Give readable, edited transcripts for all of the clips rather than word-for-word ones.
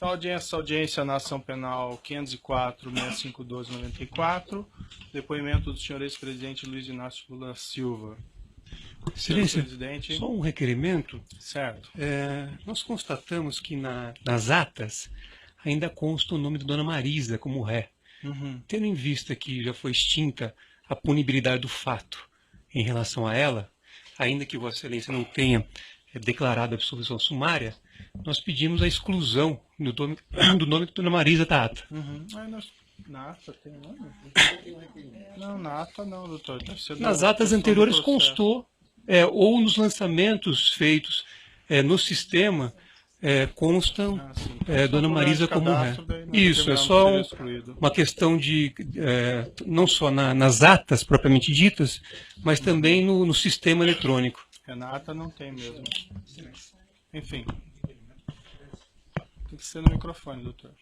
Então, audiência na ação penal 504-6512-94, depoimento do senhor ex-presidente Luiz Inácio Lula Silva. Excelência, presidente. só um requerimento. Certo. Nós constatamos que nas atas ainda consta o nome de Dona Marisa como ré. Tendo em vista que já foi extinta a punibilidade do fato em relação a ela, ainda que Vossa Excelência não tenha declarado a absolvição sumária, nós pedimos a exclusão do nome de Dona Marisa da ata. Na ata tem nome? Não, na ata não, doutor. Nas atas anteriores constou, ou nos lançamentos feitos no sistema, constam Dona Marisa como ré. Isso, é só uma questão de, não só nas atas propriamente ditas, mas também no sistema eletrônico. Na ata não tem mesmo. Enfim. Tem que ser no microfone, doutor.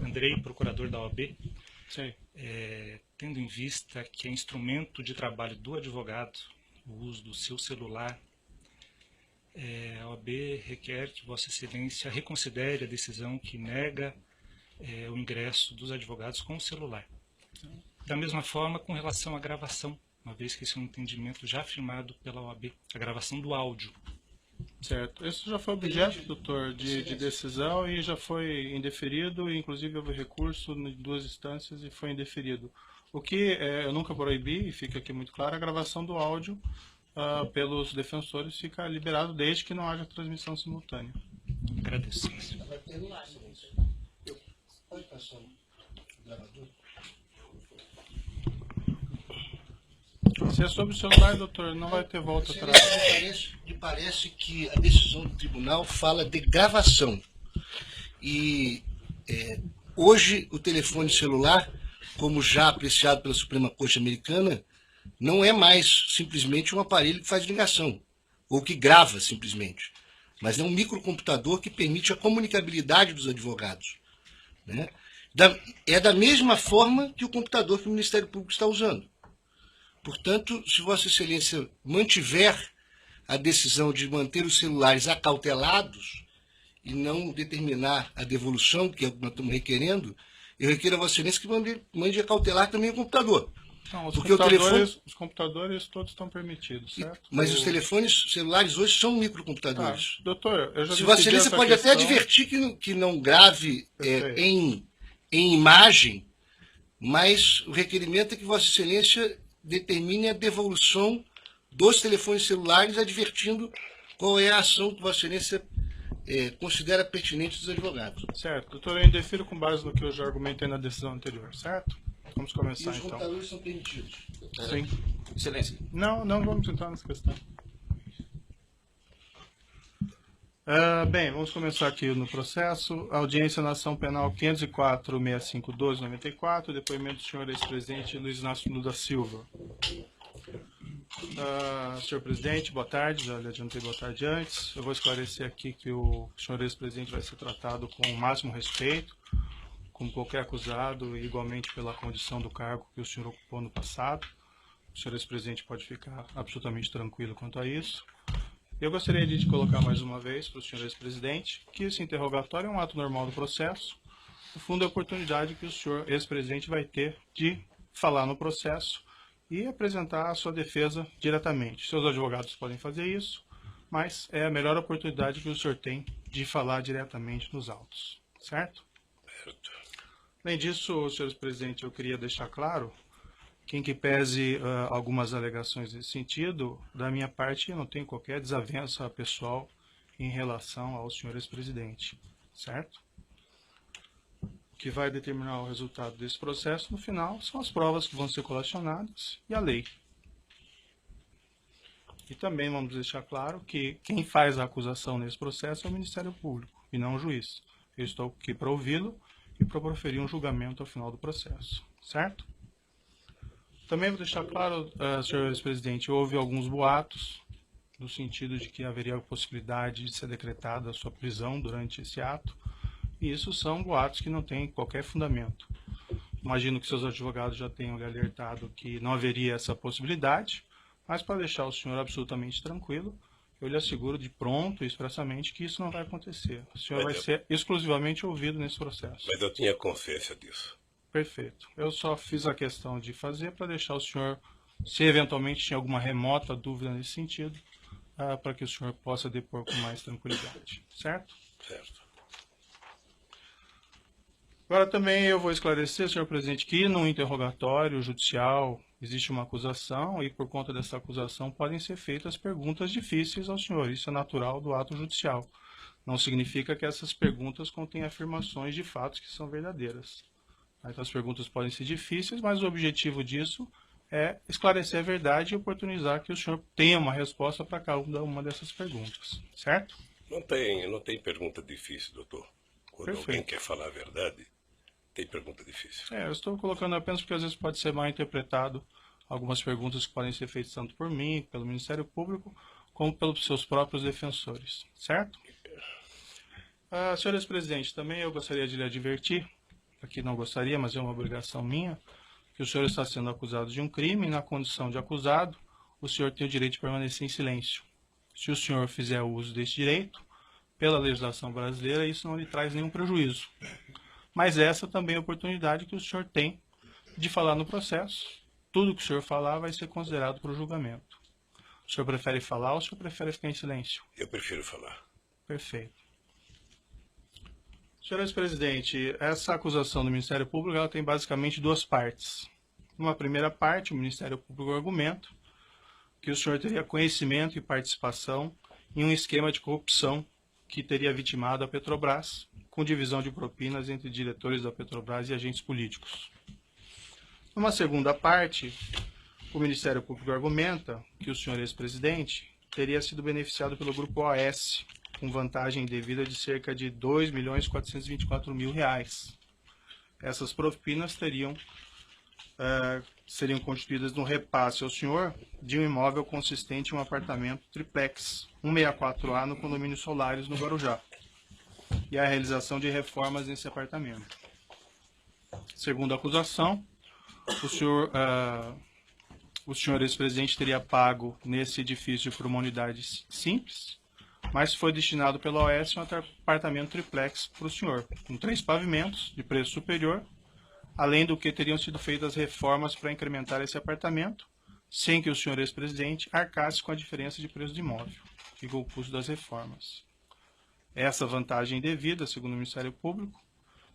Andrei, procurador da OAB. Sim. Tendo em vista que é instrumento de trabalho do advogado o uso do seu celular, a OAB requer que Vossa Excelência reconsidere a decisão que nega o ingresso dos advogados com o celular. Da mesma forma, com relação à gravação, uma vez que esse é um entendimento já afirmado pela OAB, a gravação do áudio. Certo. Isso já foi objeto, doutor, de decisão e já foi indeferido, e inclusive houve recurso em 2 instâncias e foi indeferido. O que eu nunca proibi, e fica aqui muito claro, a gravação do áudio pelos defensores fica liberado desde que não haja transmissão simultânea. Agradeço. Pode passar o gravador? Se é sobre o celular, doutor, não vai ter volta atrás. Me parece que a decisão do tribunal fala de gravação. E hoje o telefone celular, como já apreciado pela Suprema Corte Americana, não é mais simplesmente um aparelho que faz ligação, ou que grava simplesmente, mas é um microcomputador que permite a comunicabilidade dos advogados, né? É da mesma forma que o computador que o Ministério Público está usando. Portanto, se Vossa Excelência mantiver a decisão de manter os celulares acautelados e não determinar a devolução, que é o que nós estamos requerendo, eu requeiro a Vossa Excelência que mande acautelar também o computador. Não, Porque os computadores todos estão permitidos, certo? Mas os telefones celulares hoje são microcomputadores. Doutor, eu já Se Vossa Excelência pode até advertir que não grave em imagem, mas o requerimento é que Vossa Excelência determine a devolução dos telefones celulares, advertindo qual é a ação que Vossa Excelência considera pertinente dos advogados. Certo. Doutor, eu indefiro com base no que eu já argumentei na decisão anterior, certo? Vamos começar, os então. Os computadores são permitidos? Sim. Excelência. Não vamos entrar nessa questão. Bem, vamos começar aqui no processo. Audiência na ação penal 504-6512-94, depoimento do senhor ex-presidente Luiz Inácio Lula Silva. Senhor presidente, boa tarde. Já lhe adiantei boa tarde antes. Eu vou esclarecer aqui que o senhor ex-presidente vai ser tratado com o máximo respeito, como qualquer acusado, e igualmente pela condição do cargo que o senhor ocupou no passado. O senhor ex-presidente pode ficar absolutamente tranquilo quanto a isso. Eu gostaria de colocar mais uma vez para o senhor ex-presidente que esse interrogatório é um ato normal do processo. No fundo, é a oportunidade que o senhor ex-presidente vai ter de falar no processo e apresentar a sua defesa diretamente. Seus advogados podem fazer isso, mas é a melhor oportunidade que o senhor tem de falar diretamente nos autos. Certo? Certo. Além disso, senhor ex-presidente, eu queria deixar claro que, em que pese algumas alegações nesse sentido, da minha parte eu não tenho qualquer desavença pessoal em relação ao senhor ex-presidente, certo? O que vai determinar o resultado desse processo, no final, são as provas que vão ser colacionadas e a lei. E também vamos deixar claro que quem faz a acusação nesse processo é o Ministério Público, e não o juiz. Eu estou aqui para ouvi-lo e para proferir um julgamento ao final do processo, certo? Também vou deixar claro, senhor ex-presidente, houve alguns boatos no sentido de que haveria a possibilidade de ser decretada a sua prisão durante esse ato, e isso são boatos que não têm qualquer fundamento. Imagino que seus advogados já tenham lhe alertado que não haveria essa possibilidade, mas para deixar o senhor absolutamente tranquilo, eu lhe asseguro de pronto e expressamente que isso não vai acontecer. O senhor vai ser exclusivamente ouvido nesse processo. Mas eu tinha consciência disso. Perfeito. Eu só fiz a questão de fazer para deixar o senhor, se eventualmente tinha alguma remota dúvida nesse sentido, para que o senhor possa depor com mais tranquilidade. Certo? Certo. Agora também eu vou esclarecer, senhor presidente, que no interrogatório judicial existe uma acusação e por conta dessa acusação podem ser feitas perguntas difíceis ao senhor. Isso é natural do ato judicial. Não significa que essas perguntas contêm afirmações de fatos que são verdadeiras. Então as perguntas podem ser difíceis, mas o objetivo disso é esclarecer a verdade e oportunizar que o senhor tenha uma resposta para cada uma dessas perguntas. Certo? Não tem pergunta difícil, doutor. Quando Perfeito. Alguém quer falar a verdade, tem pergunta difícil. Eu estou colocando apenas porque às vezes pode ser mal interpretado algumas perguntas que podem ser feitas tanto por mim, pelo Ministério Público, como pelos seus próprios defensores. Certo? Senhores presidentes, também eu gostaria de lhe advertir, aqui não gostaria, mas é uma obrigação minha, que o senhor está sendo acusado de um crime e na condição de acusado, o senhor tem o direito de permanecer em silêncio. Se o senhor fizer uso desse direito, pela legislação brasileira, isso não lhe traz nenhum prejuízo. Mas essa também é a oportunidade que o senhor tem de falar no processo. Tudo que o senhor falar vai ser considerado para o julgamento. O senhor prefere falar ou o senhor prefere ficar em silêncio? Eu prefiro falar. Perfeito. Senhores presidente, essa acusação do Ministério Público ela tem basicamente duas partes. Numa primeira parte, o Ministério Público argumenta que o senhor teria conhecimento e participação em um esquema de corrupção que teria vitimado a Petrobras, com divisão de propinas entre diretores da Petrobras e agentes políticos. Numa segunda parte, o Ministério Público argumenta que o senhor ex-presidente teria sido beneficiado pelo Grupo OAS, com vantagem indevida de cerca de R$ 2.424.000. Essas propinas seriam constituídas no repasse ao senhor de um imóvel consistente em um apartamento triplex, 164A, no condomínio Solares, no Guarujá, e a realização de reformas nesse apartamento. Segundo a acusação, o senhor ex-presidente teria pago nesse edifício por uma unidade simples, mas foi destinado pela OAS um apartamento triplex para o senhor, com 3 pavimentos de preço superior, além do que teriam sido feitas reformas para incrementar esse apartamento, sem que o senhor ex-presidente arcasse com a diferença de preço do imóvel e com o custo das reformas. Essa vantagem devida, segundo o Ministério Público,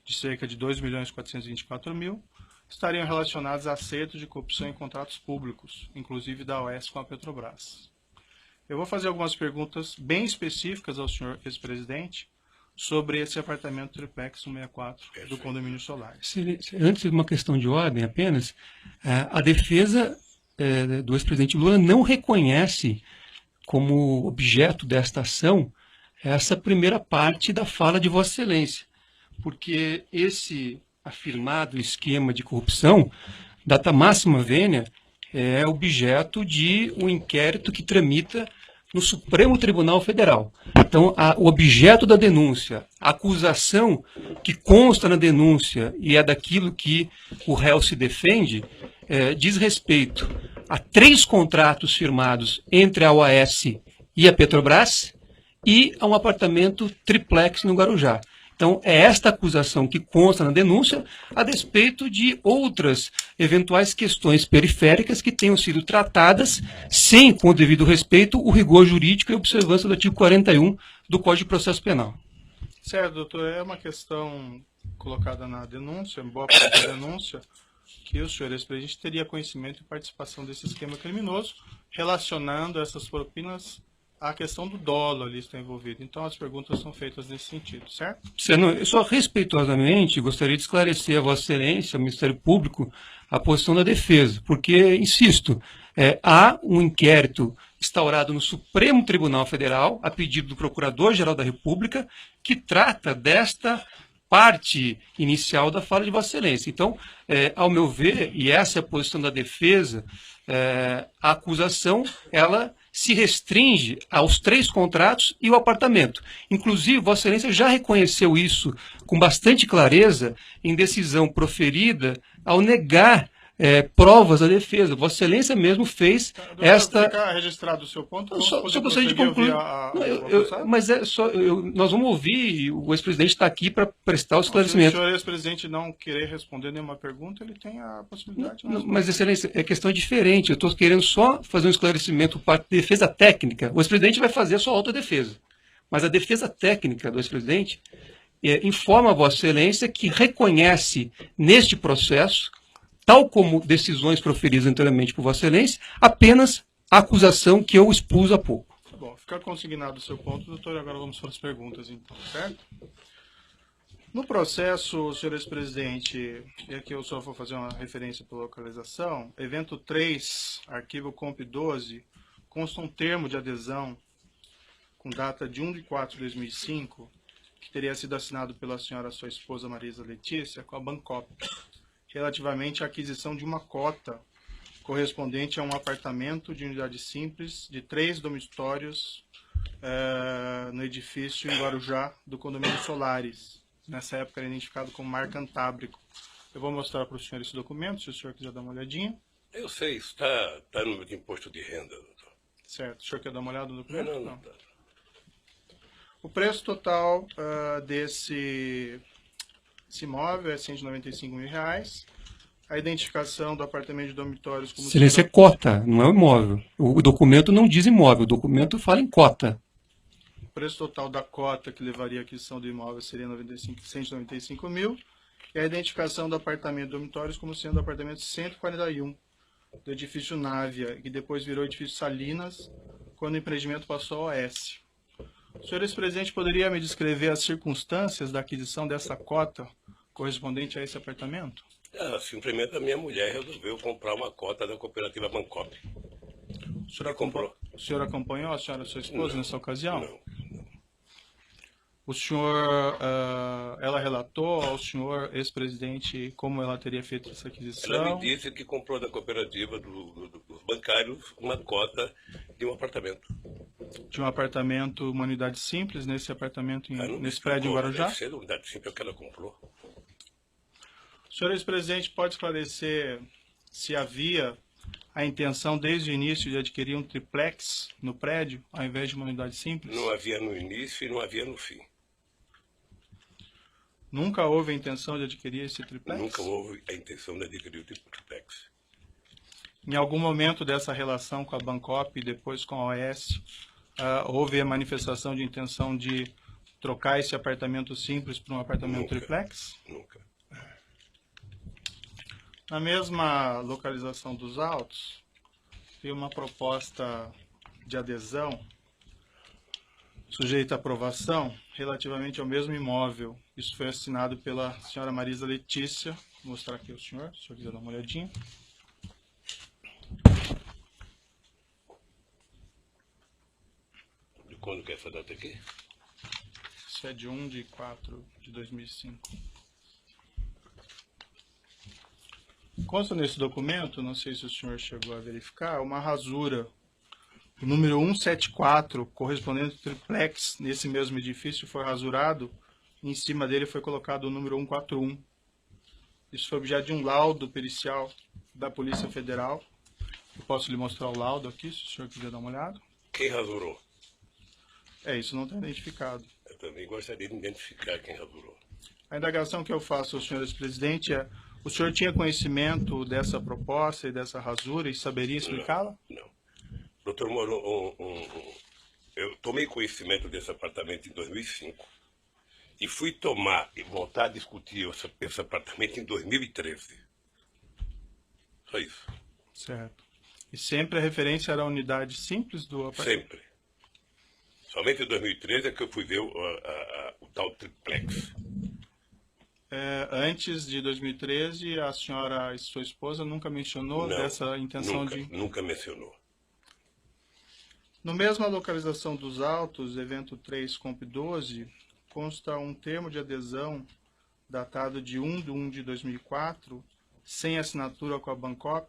de cerca de R$ 2.424.000, estariam relacionados a acertos de corrupção em contratos públicos, inclusive da OAS com a Petrobras. Eu vou fazer algumas perguntas bem específicas ao senhor ex-presidente sobre esse apartamento triplex 164 do condomínio Solares. Antes de uma questão de ordem apenas, a defesa do ex-presidente Lula não reconhece como objeto desta ação essa primeira parte da fala de Vossa Excelência, porque esse afirmado esquema de corrupção, data máxima vênia, é objeto de um inquérito que tramita no Supremo Tribunal Federal. Então, o objeto da denúncia, a acusação que consta na denúncia e é daquilo que o réu se defende, diz respeito a 3 contratos firmados entre a OAS e a Petrobras e a um apartamento triplex no Guarujá. Então, é esta acusação que consta na denúncia, a despeito de outras eventuais questões periféricas que tenham sido tratadas sem, com o devido respeito, o rigor jurídico e observância do artigo 41 do Código de Processo Penal. Certo, doutor. É uma questão colocada na denúncia, em boa parte da denúncia, que o senhor ex-presidente teria conhecimento e participação desse esquema criminoso, relacionando essas propinas a questão do dolo ali está envolvido. Então, as perguntas são feitas nesse sentido, certo? Eu só respeitosamente gostaria de esclarecer a Vossa Excelência, ao Ministério Público, a posição da defesa, porque, insisto, há um inquérito instaurado no Supremo Tribunal Federal, a pedido do Procurador-Geral da República, que trata desta parte inicial da fala de Vossa Excelência. Então, ao meu ver, e essa é a posição da defesa, a acusação, ela se restringe aos 3 contratos e o apartamento. Inclusive, Vossa Excelência já reconheceu isso com bastante clareza em decisão proferida ao negar provas da defesa. Vossa Excelência mesmo fez esta... Fica registrado o seu ponto? Só gostaria de concluir. Nós vamos ouvir, o ex-presidente está aqui para prestar o esclarecimento. Se o senhor ex-presidente não querer responder nenhuma pergunta, ele tem a possibilidade. Mas, Excelência, a questão é diferente. Eu estou querendo só fazer um esclarecimento para defesa técnica. O ex-presidente vai fazer a sua autodefesa. Mas a defesa técnica do ex-presidente informa a Vossa Excelência que reconhece neste processo, tal como decisões proferidas anteriormente por Vossa Excelência, apenas a acusação que eu expus há pouco. Tá bom, fica consignado o seu ponto, doutor, agora vamos para as perguntas, então, certo? No processo, senhor ex-presidente, e aqui eu só vou fazer uma referência para localização, evento 3, arquivo comp 12, consta um termo de adesão com data de 1/4 de 2005, que teria sido assinado pela senhora sua esposa Marisa Letícia com a Bancop, relativamente à aquisição de uma cota correspondente a um apartamento de unidade simples de 3 dormitórios no edifício em Guarujá do condomínio Solares. Nessa época era identificado como Mar Cantábrico. Eu vou mostrar para o senhor esse documento, se o senhor quiser dar uma olhadinha. Eu sei, isso está no meu imposto de renda, doutor. Certo. O senhor quer dar uma olhada no documento? Não. Tá. O preço total desse imóvel é R$ 195 mil. A identificação do apartamento de dormitórios como... Excelência, é cota, não é o imóvel. O documento não diz imóvel, o documento fala em cota. O preço total da cota que levaria à aquisição do imóvel seria 195 mil. E a identificação do apartamento de dormitórios como sendo o apartamento 141 do edifício Návia, que depois virou edifício Salinas, quando o empreendimento passou ao OS. O senhor ex-presidente poderia me descrever as circunstâncias da aquisição dessa cota correspondente a esse apartamento? Simplesmente a minha mulher resolveu comprar uma cota da cooperativa Bancop. O senhor acompanhou a senhora, sua esposa, nessa ocasião? Não. O senhor, ela relatou ao senhor ex-presidente como ela teria feito essa aquisição? Ela me disse que comprou da cooperativa dos bancários uma cota de um apartamento. De um apartamento, uma unidade simples, nesse apartamento, nesse prédio em Guarujá? Deve ser unidade simples que ela comprou. O senhor ex-presidente pode esclarecer se havia a intenção desde o início de adquirir um triplex no prédio, ao invés de uma unidade simples? Não havia no início e não havia no fim. Nunca houve a intenção de adquirir esse triplex? Nunca houve a intenção de adquirir o triplex. Em algum momento dessa relação com a Bancop e depois com a OS, houve a manifestação de intenção de trocar esse apartamento simples por um apartamento triplex? Nunca. Na mesma localização dos autos, tem uma proposta de adesão sujeita à aprovação relativamente ao mesmo imóvel. Isso foi assinado pela senhora Marisa Letícia. Vou mostrar aqui ao senhor, se o senhor quiser dar uma olhadinha. De quando que é essa data aqui? Isso é de 1/4 de 2005. Consta nesse documento, não sei se o senhor chegou a verificar, uma rasura. O número 174, correspondente ao triplex, nesse mesmo edifício, foi rasurado. Em cima dele foi colocado o número 141. Isso foi objeto de um laudo pericial da Polícia Federal. Eu posso lhe mostrar o laudo aqui, se o senhor quiser dar uma olhada. Quem rasurou? Isso não está identificado. Eu também gostaria de identificar quem rasurou. A indagação que eu faço ao senhor ex-presidente é: o senhor tinha conhecimento dessa proposta e dessa rasura e saberia explicá-la? Não. Doutor Moro, eu tomei conhecimento desse apartamento em 2005 e fui tomar e voltar a discutir esse apartamento em 2013. Só isso. Certo. E sempre a referência era a unidade simples do apartamento? Sempre. Somente em 2013 é que eu fui ver o tal triplex. Antes de 2013, a senhora e sua esposa nunca mencionou dessa intenção Nunca mencionou. No mesma localização dos autos, evento 3, comp 12, consta um termo de adesão datado de 1/1 de 2004, sem assinatura com a Bancop,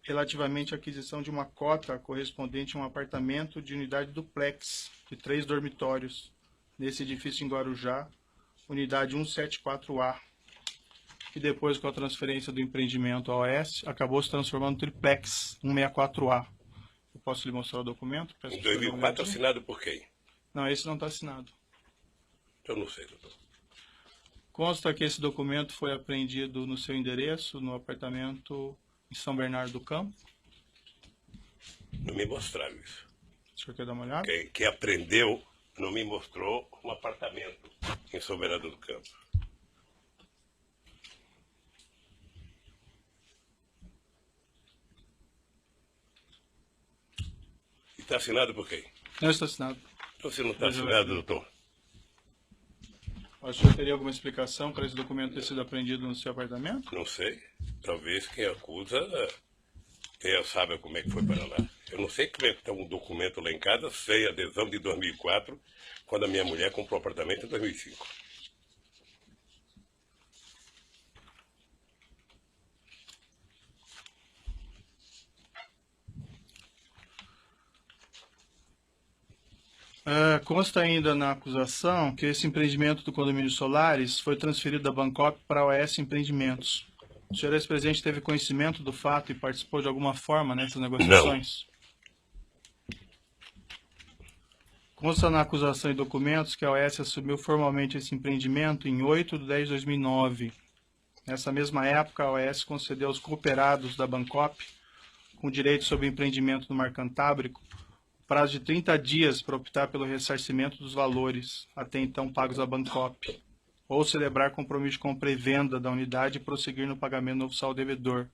relativamente à aquisição de uma cota correspondente a um apartamento de unidade duplex, de 3 dormitórios, nesse edifício em Guarujá, unidade 174A. e depois com a transferência do empreendimento à OS, acabou se transformando no triplex 164A. Eu posso lhe mostrar o documento? Em 2004 assinado por quem? Não, esse não está assinado. Eu não sei, doutor. Consta que esse documento foi apreendido no seu endereço, no apartamento em São Bernardo do Campo. Não me mostraram isso. O senhor quer dar uma olhada? Quem aprendeu não me mostrou um apartamento em São Bernardo do Campo. E está assinado por quem? Não está assinado. Então, se não está assinado, doutor, O senhor teria alguma explicação para esse documento ter sido apreendido no seu apartamento? não sei. Talvez quem acusa sabe como é que foi para lá. Eu não sei como é que está um documento lá em casa, sem adesão de 2004, quando a minha mulher comprou o apartamento em 2005. Consta ainda na acusação que esse empreendimento do condomínio Solares foi transferido da Bancop para a OS Empreendimentos. O senhor ex-presidente teve conhecimento do fato e participou de alguma forma nessas negociações? Consta na acusação e documentos que a OS assumiu formalmente esse empreendimento em 8/10/2009. Nessa mesma época, a OS concedeu aos cooperados da Bancop, com direito sobre o empreendimento no Mar Cantábrico, prazo de 30 dias para optar pelo ressarcimento dos valores até então pagos à Bancop, ou celebrar compromisso de compra e venda da unidade e prosseguir no pagamento novo saldo devedor.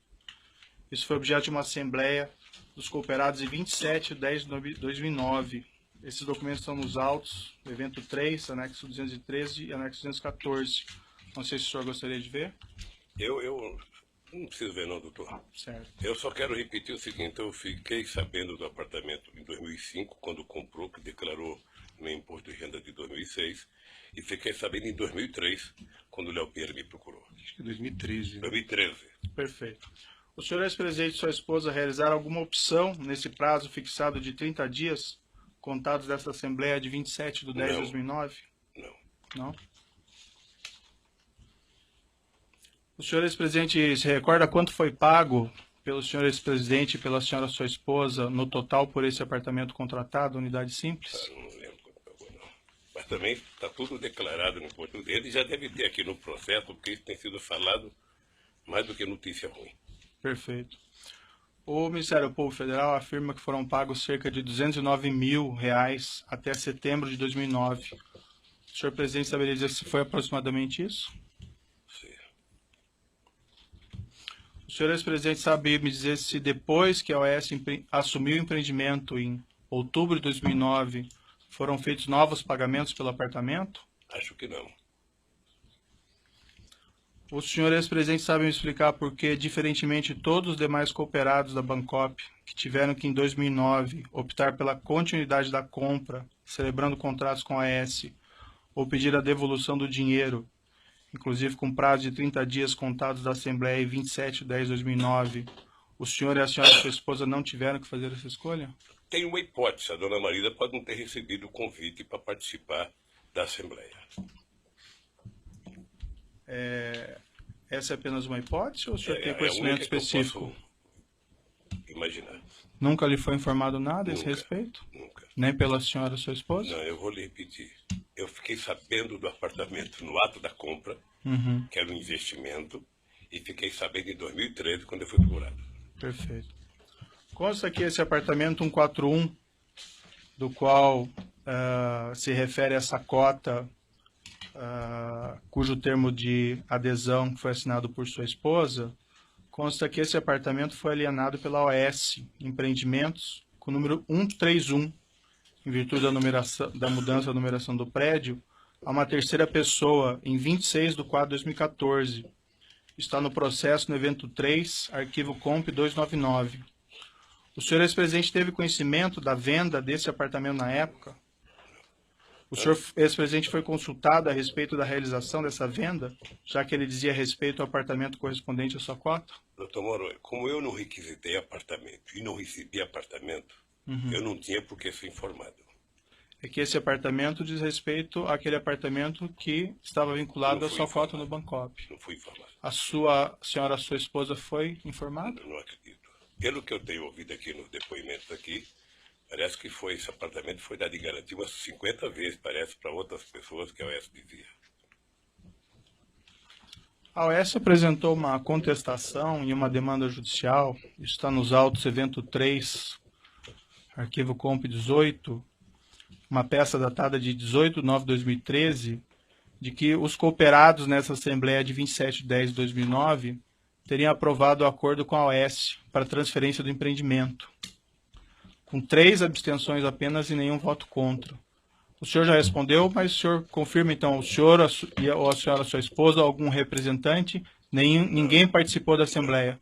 Isso foi objeto de uma assembleia dos cooperados em 27/10/2009. Esses documentos estão nos autos, evento 3, anexo 213 e anexo 214. Não sei se o senhor gostaria de ver. Eu não preciso ver não, doutor. Certo. Eu só quero repetir o seguinte, eu fiquei sabendo do apartamento em 2005, quando comprou, que declarou no imposto de renda de 2006, e fiquei sabendo em 2003, quando o Léo Pinheiro me procurou. Acho que 2013. 2013. Perfeito. O senhor ex-presidente e sua esposa realizaram alguma opção nesse prazo fixado de 30 dias, contados desta Assembleia de 27/10/2009? Não. Não? O senhor ex-presidente se recorda quanto foi pago pelo senhor ex-presidente e pela senhora sua esposa no total por esse apartamento contratado, unidade simples? Eu não lembro quanto pagou, não. Mas também está tudo declarado no imposto dele, já deve ter aqui no processo, porque isso tem sido falado mais do que notícia ruim. Perfeito. O Ministério Público Federal afirma que foram pagos cerca de R$209 mil até setembro de 2009. O senhor presidente saberia dizer se foi aproximadamente isso? Sim. O senhor ex-presidente sabe me dizer se depois que a OS assumiu o empreendimento em outubro de 2009, foram feitos novos pagamentos pelo apartamento? Acho que não. O senhor ex-presidente sabe me explicar por que, diferentemente de todos os demais cooperados da Bancop, que tiveram que, em 2009, optar pela continuidade da compra, celebrando contratos com a AS, ou pedir a devolução do dinheiro, inclusive com prazo de 30 dias contados da Assembleia em 27/10/2009, o senhor e a senhora sua esposa não tiveram que fazer essa escolha? Tem uma hipótese, a dona Marisa pode não ter recebido o convite para participar da Assembleia. Essa é apenas uma hipótese ou o senhor tem a conhecimento única que eu específico? posso imaginar. Nunca lhe foi informado nada a esse Nunca. respeito? Nunca. Nem pela senhora sua esposa? Não, eu vou lhe repetir. Eu fiquei sabendo do apartamento no ato da compra, que era um investimento, e fiquei sabendo em 2013, quando eu fui procurado. Perfeito. Consta que esse apartamento 141, do qual se refere a essa cota, cujo termo de adesão foi assinado por sua esposa, consta que esse apartamento foi alienado pela OS Empreendimentos, com o número 131, em virtude da mudança da numeração do prédio, a uma terceira pessoa, em 26/4/2014. Está no processo no evento 3, arquivo comp 299. O senhor ex-presidente teve conhecimento da venda desse apartamento na época? O senhor ex-presidente foi consultado a respeito da realização dessa venda, já que ele dizia respeito ao apartamento correspondente à sua cota? Doutor Moro, como eu não requisitei apartamento e não recebi apartamento, eu não tinha por que ser informado. É que esse apartamento diz respeito àquele apartamento que estava vinculado Não à fui sua cota informado. no Bancop. Não fui informado. A senhora, sua esposa, foi informada? Eu não acredito. Pelo que eu tenho ouvido aqui nos depoimentos aqui, parece que esse apartamento foi dado em garantia umas 50 vezes, parece, para outras pessoas que a OAS dizia. A OAS apresentou uma contestação e uma demanda judicial, isso está nos autos evento 3, arquivo comp 18, uma peça datada de 18/9/2013, de que os cooperados nessa Assembleia de 27/10/2009 teriam aprovado o acordo com a OAS para transferência do empreendimento, com 3 abstenções apenas e nenhum voto contra. O senhor já respondeu, mas o senhor confirma então, o senhor ou a senhora, sua esposa, algum representante, ninguém participou da Assembleia?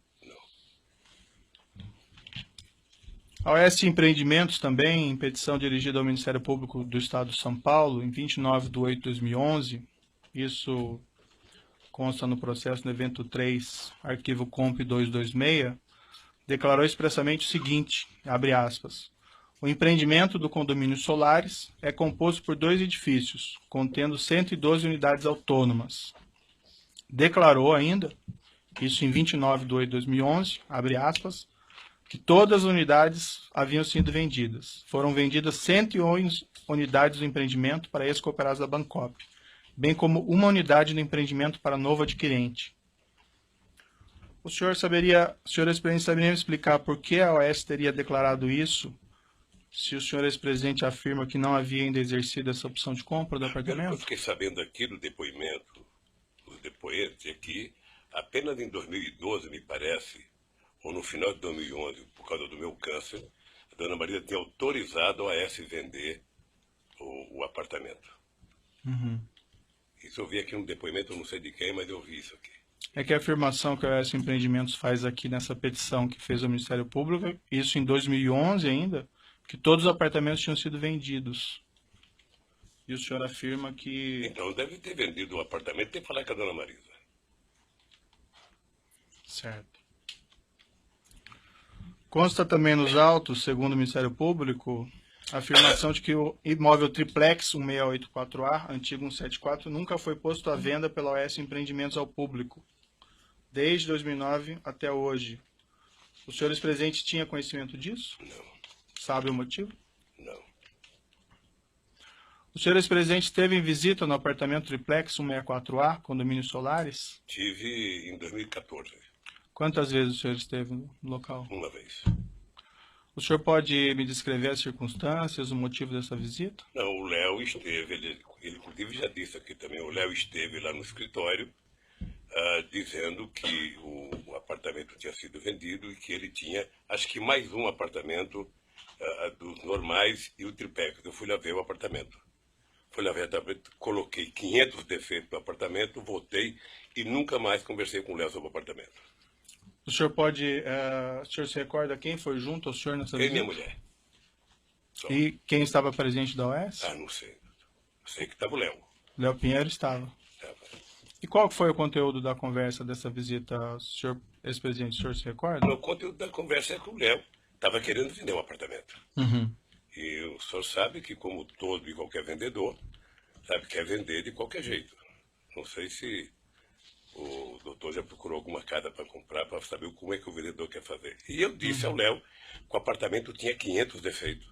A OAS Empreendimentos também, em petição dirigida ao Ministério Público do Estado de São Paulo, em 29/8/2011, isso consta no processo no evento 3, arquivo comp 226, declarou expressamente o seguinte, abre aspas, o empreendimento do condomínio Solares é composto por 2 edifícios, contendo 112 unidades autônomas. Declarou ainda, isso em 29/8/2011, abre aspas, que todas as unidades haviam sido vendidas. Foram vendidas 111 unidades do empreendimento para ex-cooperados da Bancop, bem como uma unidade do empreendimento para novo adquirente. O senhor ex-presidente, saberia me explicar por que a OAS teria declarado isso, se o senhor ex-presidente afirma que não havia ainda exercido essa opção de compra do apartamento? Eu fiquei sabendo aqui do depoimento, dos depoentes aqui, apenas em 2012, me parece, ou no final de 2011, por causa do meu câncer, a dona Maria tinha autorizado a OAS vender o apartamento. Uhum. Isso eu vi aqui no depoimento, eu não sei de quem, mas eu vi isso aqui. É que a afirmação que a OAS Empreendimentos faz aqui nessa petição que fez ao Ministério Público, isso em 2011 ainda, que todos os apartamentos tinham sido vendidos. E o senhor afirma que... Então deve ter vendido o apartamento e ter que falar com a dona Marisa. Certo. Consta também nos autos, segundo o Ministério Público, a afirmação de que o imóvel triplex 1684A, antigo 174, nunca foi posto à venda pela OAS Empreendimentos ao público, desde 2009 até hoje. O senhor ex-presidente tinha conhecimento disso? Não. Sabe o motivo? Não. O senhor ex-presidente esteve em visita no apartamento triplex 164A, condomínio Solares? Tive em 2014, Quantas vezes o senhor esteve no local? uma vez. O senhor pode me descrever as circunstâncias, o motivo dessa visita? Não, o Léo esteve, ele inclusive já disse aqui também, o Léo esteve lá no escritório dizendo que o apartamento tinha sido vendido e que ele tinha, acho que mais um apartamento dos normais e o triplex. Eu fui lá ver o apartamento. Fui lá ver o apartamento, coloquei 500 defeitos no apartamento, voltei e nunca mais conversei com o Léo sobre o apartamento. O senhor o senhor se recorda quem foi junto ao senhor nessa Eu e visita? minha mulher. Só. E quem estava presente da OAS? Não sei. Sei que estava o Léo. Léo Pinheiro estava. E qual foi o conteúdo da conversa dessa visita, senhor ex-presidente? O senhor se recorda? O conteúdo da conversa é que o Léo estava querendo vender um apartamento. Uhum. E o senhor sabe que, como todo e qualquer vendedor, sabe, quer vender de qualquer jeito. Não sei se o doutor já procurou alguma casa para comprar, para saber como é que o vendedor quer fazer. E eu disse ao Léo que o apartamento tinha 500 defeitos,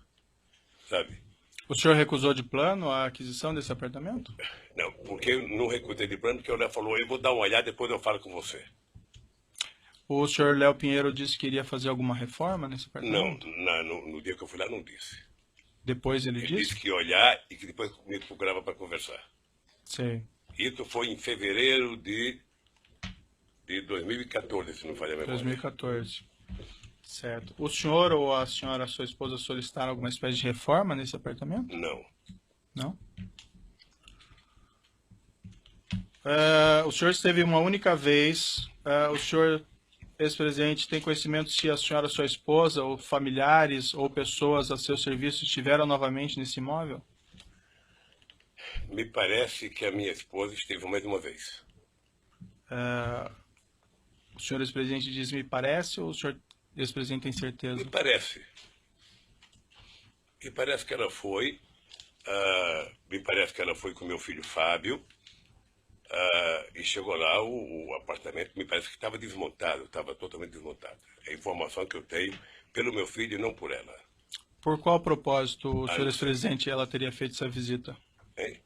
sabe? O senhor recusou de plano a aquisição desse apartamento? Não, porque eu não recusei de plano, porque o Léo falou, eu vou dar uma olhada, depois eu falo com você. O senhor Léo Pinheiro disse que iria fazer alguma reforma nesse Não, apartamento? no dia que eu fui lá, não disse. Depois ele Ele disse? disse que ia olhar e que depois me procurava para conversar. Sei. Isso foi em fevereiro de 2014, se não falha a memória. 2014. Certo. O senhor ou a senhora, sua esposa, solicitaram alguma espécie de reforma nesse apartamento? Não. Não? O senhor esteve uma única vez. O senhor, ex-presidente, tem conhecimento se a senhora, sua esposa, ou familiares, ou pessoas a seu serviço estiveram novamente nesse imóvel? Me parece que a minha esposa esteve mais uma vez. O senhor, ex-presidente, diz me parece, ou o senhor, ex-presidente, tem certeza? Me parece. Me parece que ela foi. Me parece que ela foi com meu filho Fábio. E chegou lá, o apartamento me parece que estava desmontado, estava totalmente desmontado. É a informação que eu tenho pelo meu filho e não por ela. Por qual propósito, o senhor não ex-presidente, ela teria feito essa visita? Hein?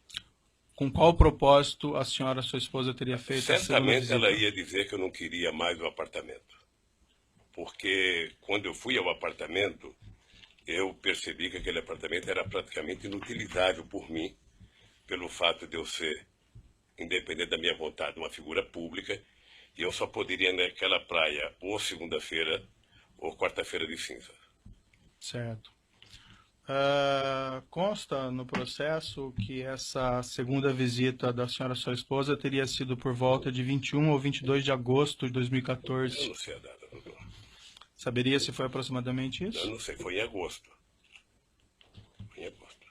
Com qual propósito a senhora, sua esposa, teria feito essa segunda Certamente visita? ela ia dizer que eu não queria mais o apartamento. Porque quando eu fui ao apartamento, eu percebi que aquele apartamento era praticamente inutilizável por mim, pelo fato de eu ser, independente da minha vontade, uma figura pública, e eu só poderia ir naquela praia ou segunda-feira ou quarta-feira de cinza. Certo. Consta no processo que essa segunda visita da senhora, sua esposa, teria sido por volta de 21 ou 22 de agosto de Eu 2014. não sei a data, doutor. Saberia se foi aproximadamente isso? Eu não sei, foi em agosto. Foi em agosto.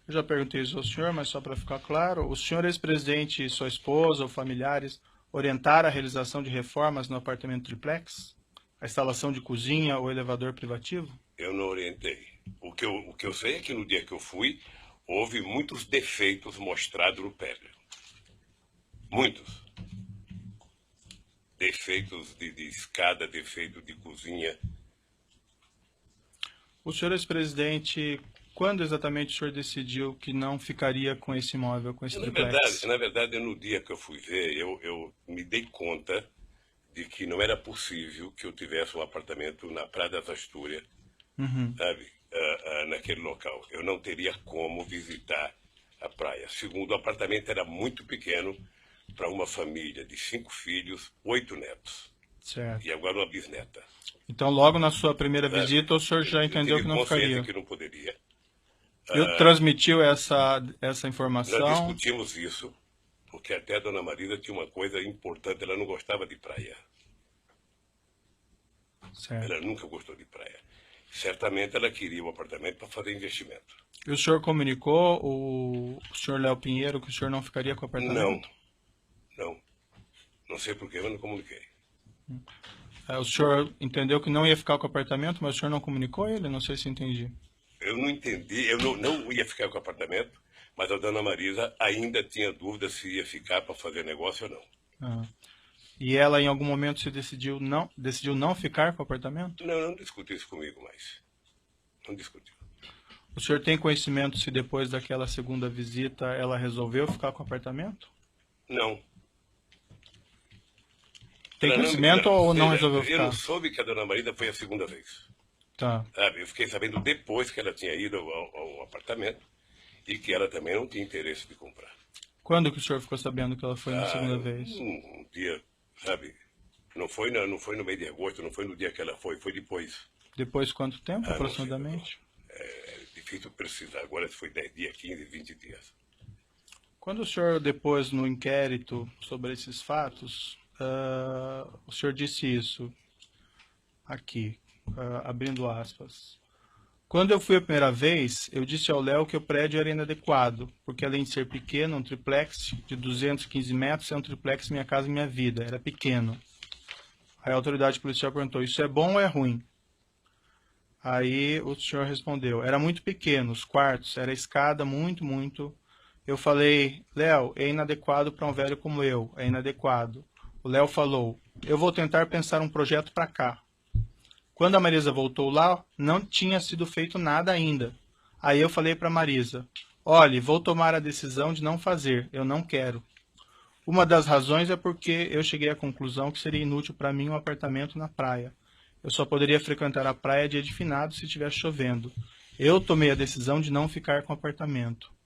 Eu já perguntei isso ao senhor, mas só para ficar claro, o senhor ex-presidente e sua esposa ou familiares orientaram a realização de reformas no apartamento triplex? A instalação de cozinha ou elevador privativo? Eu não orientei. O que eu sei é que no dia que eu fui, houve muitos defeitos mostrados no prédio. Muitos. Defeitos de escada, defeito de cozinha. O senhor ex-presidente, quando exatamente o senhor decidiu que não ficaria com esse imóvel, com esse triplex? Na verdade, no dia que eu fui ver, eu me dei conta de que não era possível que eu tivesse um apartamento na Praia das Astúrias, sabe, naquele local. Eu não teria como visitar a praia. Segundo, o apartamento era muito pequeno para uma família de 5 filhos, 8 netos. Certo. E agora uma bisneta. Então, logo na sua primeira visita, o senhor já entendeu que não ficaria. Que não poderia. Eu transmitiu essa Nós informação. discutimos isso, porque até a dona Marisa tinha uma coisa importante, ela não gostava de praia. Certo. Ela nunca gostou de praia. Certamente ela queria um apartamento para fazer investimento. E o senhor comunicou o senhor Léo Pinheiro que o senhor não ficaria com o apartamento? Não. Não sei por que eu não comuniquei. O senhor entendeu que não ia ficar com o apartamento, mas o senhor não comunicou a ele? Não sei se entendi. Eu não entendi, eu não ia ficar com o apartamento, mas a dona Marisa ainda tinha dúvida se ia ficar para fazer negócio ou não. E ela, em algum momento, decidiu não ficar com o apartamento? Não discutiu isso comigo mais. Não discutiu. O senhor tem conhecimento se depois daquela segunda visita ela resolveu ficar com o apartamento? Não. Tem conhecimento ou não resolveu Eu ficar? não soube que a dona Marisa foi a segunda vez. Tá. Sabe? Eu fiquei sabendo depois que ela tinha ido ao apartamento e que ela também não tinha interesse de comprar. Quando que o senhor ficou sabendo que ela foi na segunda vez? Um dia, sabe? Não foi no mês de agosto, não foi no dia que ela foi depois. Depois de quanto tempo, não sei, aproximadamente? É difícil precisar. Agora se foi 10 dias, 15, 20 dias. Quando o senhor depôs no inquérito sobre esses fatos, o senhor disse isso aqui, abrindo aspas. Quando eu fui a primeira vez, eu disse ao Léo que o prédio era inadequado, porque além de ser pequeno, um triplex de 215 metros é um triplex Minha Casa Minha Vida, era pequeno. Aí a autoridade policial perguntou, isso é bom ou é ruim? Aí o senhor respondeu, era muito pequeno, os quartos, era escada muito. Eu falei, Léo, é inadequado para um velho como eu, é inadequado. O Léo falou, eu vou tentar pensar um projeto para cá. Quando a Marisa voltou lá, não tinha sido feito nada ainda. Aí eu falei para a Marisa, olhe, vou tomar a decisão de não fazer, eu não quero. Uma das razões é porque eu cheguei à conclusão que seria inútil para mim um apartamento na praia. Eu só poderia frequentar a praia dia de finados se estivesse chovendo. Eu tomei a decisão de não ficar com o apartamento.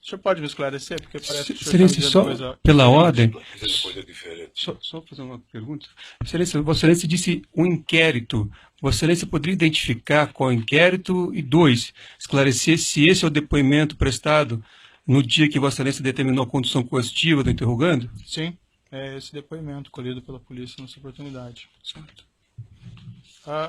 O senhor pode me esclarecer? Porque parece que o senhor está dizendo só coisa pela ordem. Coisa diferente. Só fazer uma pergunta. Excelência, Vossa Excelência disse um inquérito. Vossa Excelência poderia identificar qual inquérito? E 2, esclarecer se esse é o depoimento prestado no dia que Vossa Excelência determinou a condição coercitiva do interrogando? Sim, é esse depoimento colhido pela polícia nessa oportunidade. Certo.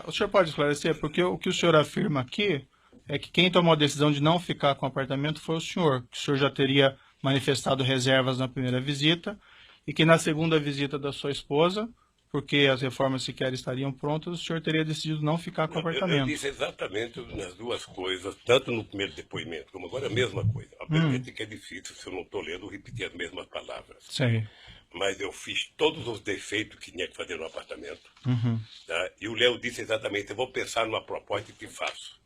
O senhor pode esclarecer? Porque o que o senhor afirma aqui é que quem tomou a decisão de não ficar com o apartamento foi o senhor, que o senhor já teria manifestado reservas na primeira visita e que na segunda visita da sua esposa, porque as reformas sequer estariam prontas, o senhor teria decidido não ficar com o Eu apartamento. disse exatamente nas duas coisas, tanto no primeiro depoimento como agora a mesma coisa. Obviamente que é difícil, se eu não estou lendo, repetir as mesmas palavras. Sei. Mas eu fiz todos os defeitos que tinha que fazer no apartamento. Uhum. Tá? E o Léo disse exatamente, eu vou pensar numa proposta e te faço.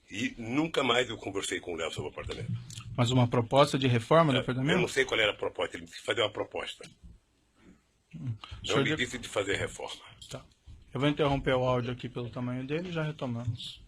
E nunca mais eu conversei com o Léo sobre o apartamento. Mas uma proposta de reforma do Eu apartamento? não sei qual era a proposta, ele disse fazer uma proposta. O Não senhor me disse de fazer reforma. Tá. Eu vou interromper o áudio aqui pelo tamanho dele e já retomamos.